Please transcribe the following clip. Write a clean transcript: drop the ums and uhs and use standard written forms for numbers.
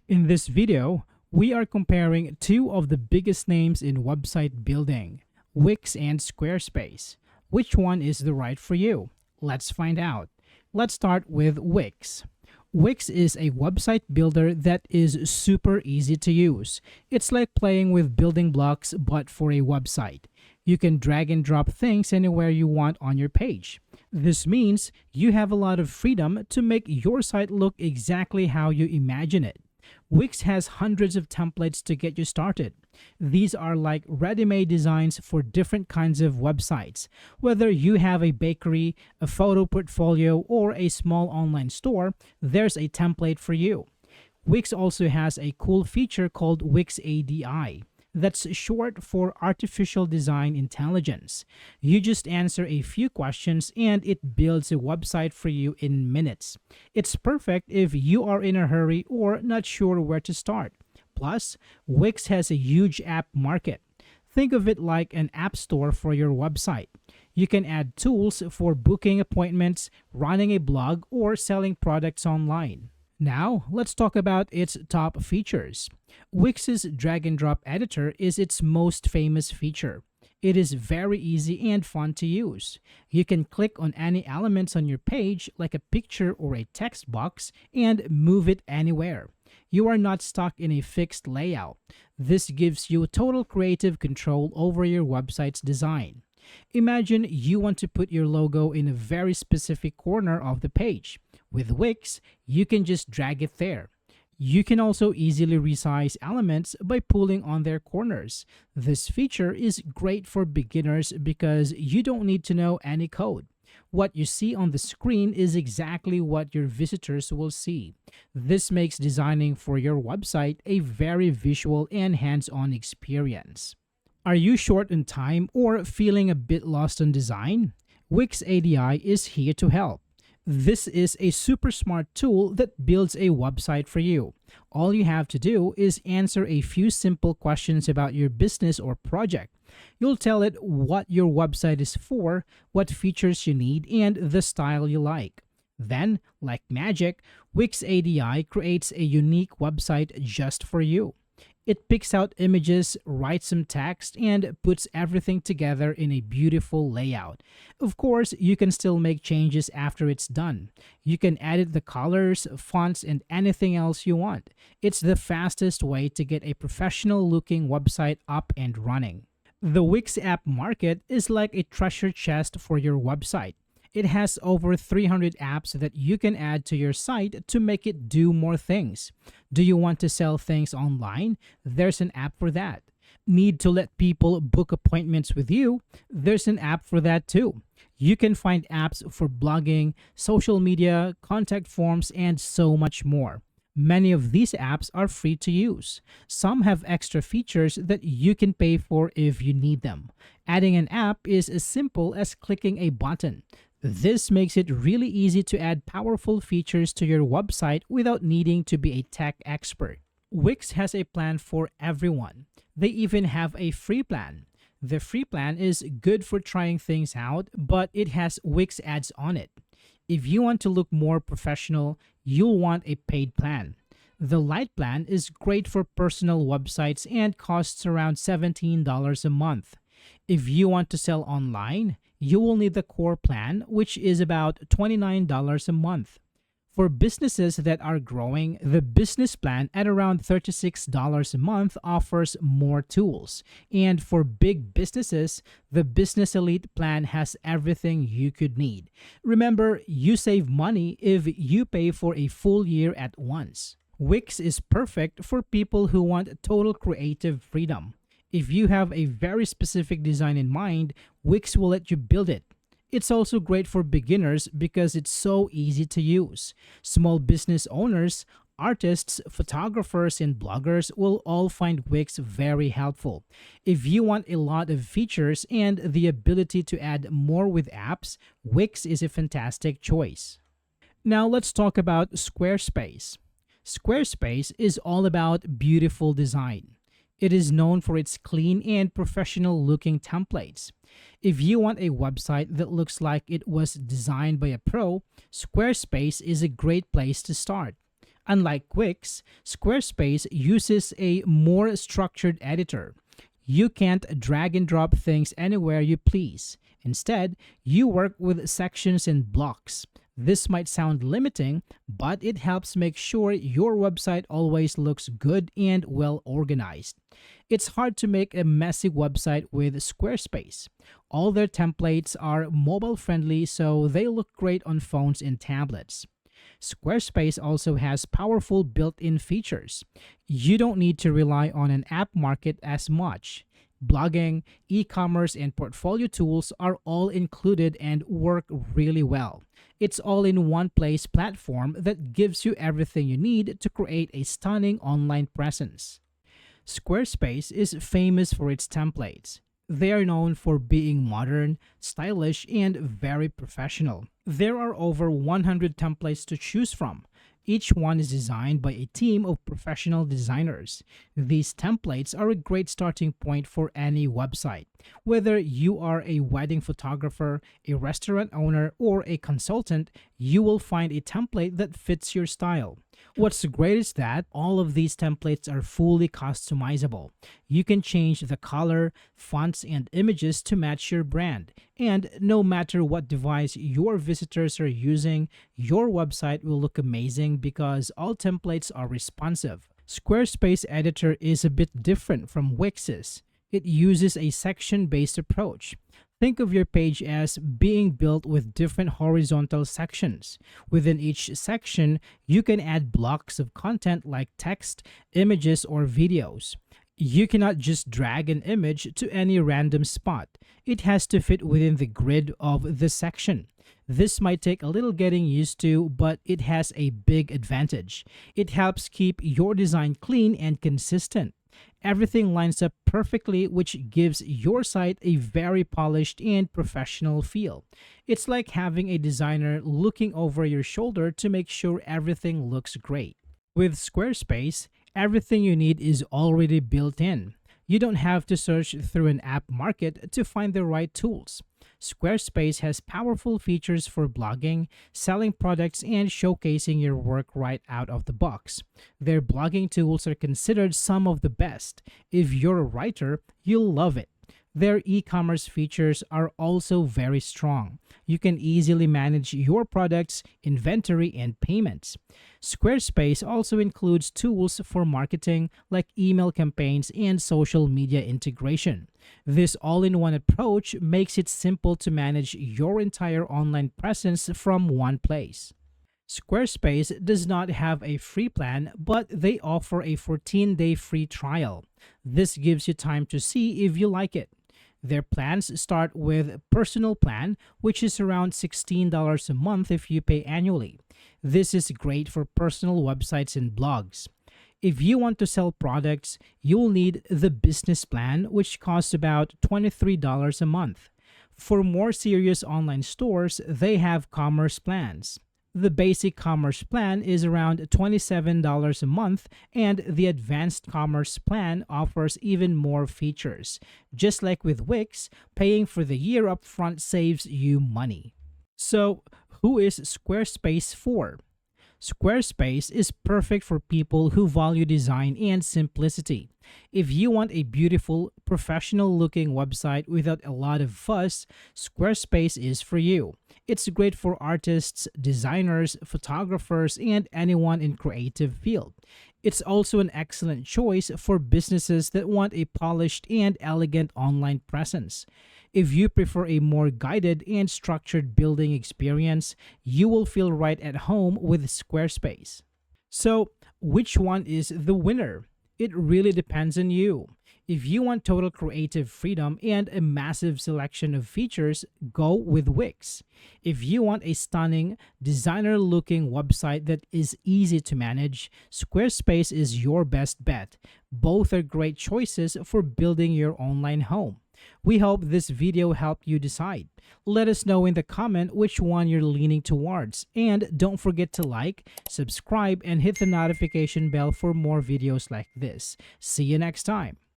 In this video, we are comparing two of the biggest names in website building, Wix and Squarespace. Which one is the right for you? Let's find out. Let's start with Wix. Wix is a website builder that is super easy to use. It's like playing with building blocks but for a website. You can drag and drop things anywhere you want on your page. This means you have a lot of freedom to make your site look exactly how you imagine it. Wix has hundreds of templates to get you started. These are like ready-made designs for different kinds of websites. Whether you have a bakery, a photo portfolio, or a small online store, there's a template for you. Wix also has a cool feature called Wix ADI. That's short for Artificial Design Intelligence. You just answer a few questions and it builds a website for you in minutes. It's perfect if you are in a hurry or not sure where to start. Plus, Wix has a huge app market. Think of it like an app store for your website. You can add tools for booking appointments, running a blog, or selling products online. Now, let's talk about its top features. Wix's drag and drop editor is its most famous feature. It is very easy and fun to use. You can click on any elements on your page, like a picture or a text box, and move it anywhere. You are not stuck in a fixed layout. This gives you total creative control over your website's design. Imagine you want to put your logo in a very specific corner of the page. With Wix, you can just drag it there. You can also easily resize elements by pulling on their corners. This feature is great for beginners because you don't need to know any code. What you see on the screen is exactly what your visitors will see. This makes designing for your website a very visual and hands-on experience. Are you short on time or feeling a bit lost on design? Wix ADI is here to help. This is a super smart tool that builds a website for you. All you have to do is answer a few simple questions about your business or project. You'll tell it what your website is for, what features you need, and the style you like. Then, like magic, Wix ADI creates a unique website just for you. It picks out images, writes some text, and puts everything together in a beautiful layout. Of course, you can still make changes after it's done. You can edit the colors, fonts, and anything else you want. It's the fastest way to get a professional-looking website up and running. The Wix app market is like a treasure chest for your website. It has over 300 apps that you can add to your site to make it do more things. Do you want to sell things online? There's an app for that. Need to let people book appointments with you? There's an app for that too. You can find apps for blogging, social media, contact forms, and so much more. Many of these apps are free to use. Some have extra features that you can pay for if you need them. Adding an app is as simple as clicking a button. This makes it really easy to add powerful features to your website without needing to be a tech expert. Wix has a plan for everyone. They even have a free plan. The free plan is good for trying things out, but it has Wix ads on it. If you want to look more professional, you'll want a paid plan. The Lite plan is great for personal websites and costs around $17 a month. If you want to sell online, you will need the Core plan, which is about $29 a month. For businesses that are growing, the Business plan at around $36 a month offers more tools. And for big businesses, the Business Elite plan has everything you could need. Remember, you save money if you pay for a full year at once. Wix is perfect for people who want total creative freedom. If you have a very specific design in mind, Wix will let you build it. It's also great for beginners because it's so easy to use. Small business owners, artists, photographers, and bloggers will all find Wix very helpful. If you want a lot of features and the ability to add more with apps, Wix is a fantastic choice. Now let's talk about Squarespace. Squarespace is all about beautiful design. It is known for its clean and professional-looking templates. If you want a website that looks like it was designed by a pro, Squarespace is a great place to start. Unlike Wix, Squarespace uses a more structured editor. You can't drag and drop things anywhere you please. Instead, you work with sections and blocks. This might sound limiting, but it helps make sure your website always looks good and well organized. It's hard to make a messy website with Squarespace. All their templates are mobile friendly, so they look great on phones and tablets. Squarespace also has powerful built in features. You don't need to rely on an app market as much. Blogging, e commerce, and portfolio tools are all included and work really well. It's all in one place platform that gives you everything you need to create a stunning online presence. Squarespace is famous for its templates. They are known for being modern, stylish, and very professional. There are over 100 templates to choose from. Each one is designed by a team of professional designers. These templates are a great starting point for any website. Whether you are a wedding photographer, a restaurant owner, or a consultant, you will find a template that fits your style. What's great is that all of these templates are fully customizable. You can change the color, fonts, and images to match your brand. And no matter what device your visitors are using, your website will look amazing because all templates are responsive. Squarespace Editor is a bit different from Wix's. It uses a section-based approach. Think of your page as being built with different horizontal sections. Within each section, you can add blocks of content like text, images, or videos. You cannot just drag an image to any random spot. It has to fit within the grid of the section. This might take a little getting used to, but it has a big advantage. It helps keep your design clean and consistent. Everything lines up perfectly, which gives your site a very polished and professional feel. It's like having a designer looking over your shoulder to make sure everything looks great. With Squarespace, everything you need is already built in. You don't have to search through an app market to find the right tools. Squarespace has powerful features for blogging, selling products, and showcasing your work right out of the box. Their blogging tools are considered some of the best. If you're a writer, you'll love it. Their e-commerce features are also very strong. You can easily manage your products, inventory, and payments. Squarespace also includes tools for marketing like email campaigns and social media integration. This all-in-one approach makes it simple to manage your entire online presence from one place. Squarespace does not have a free plan, but they offer a 14-day free trial. This gives you time to see if you like it. Their plans start with Personal Plan, which is around $16 a month if you pay annually. This is great for personal websites and blogs. If you want to sell products, you'll need the Business Plan, which costs about $23 a month. For more serious online stores, they have Commerce Plans. The basic commerce plan is around $27 a month, and the advanced commerce plan offers even more features. Just like with Wix, paying for the year upfront saves you money. So, who is Squarespace for? Squarespace is perfect for people who value design and simplicity. If you want a beautiful, professional-looking website without a lot of fuss, Squarespace is for you. It's great for artists, designers, photographers, and anyone in creative field. It's also an excellent choice for businesses that want a polished and elegant online presence. If you prefer a more guided and structured building experience, you will feel right at home with Squarespace. So, which one is the winner? It really depends on you. If you want total creative freedom and a massive selection of features, go with Wix. If you want a stunning, designer-looking website that is easy to manage, Squarespace is your best bet. Both are great choices for building your online home. We hope this video helped you decide. Let us know in the comment which one you're leaning towards. And don't forget to like, subscribe, and hit the notification bell for more videos like this. See you next time.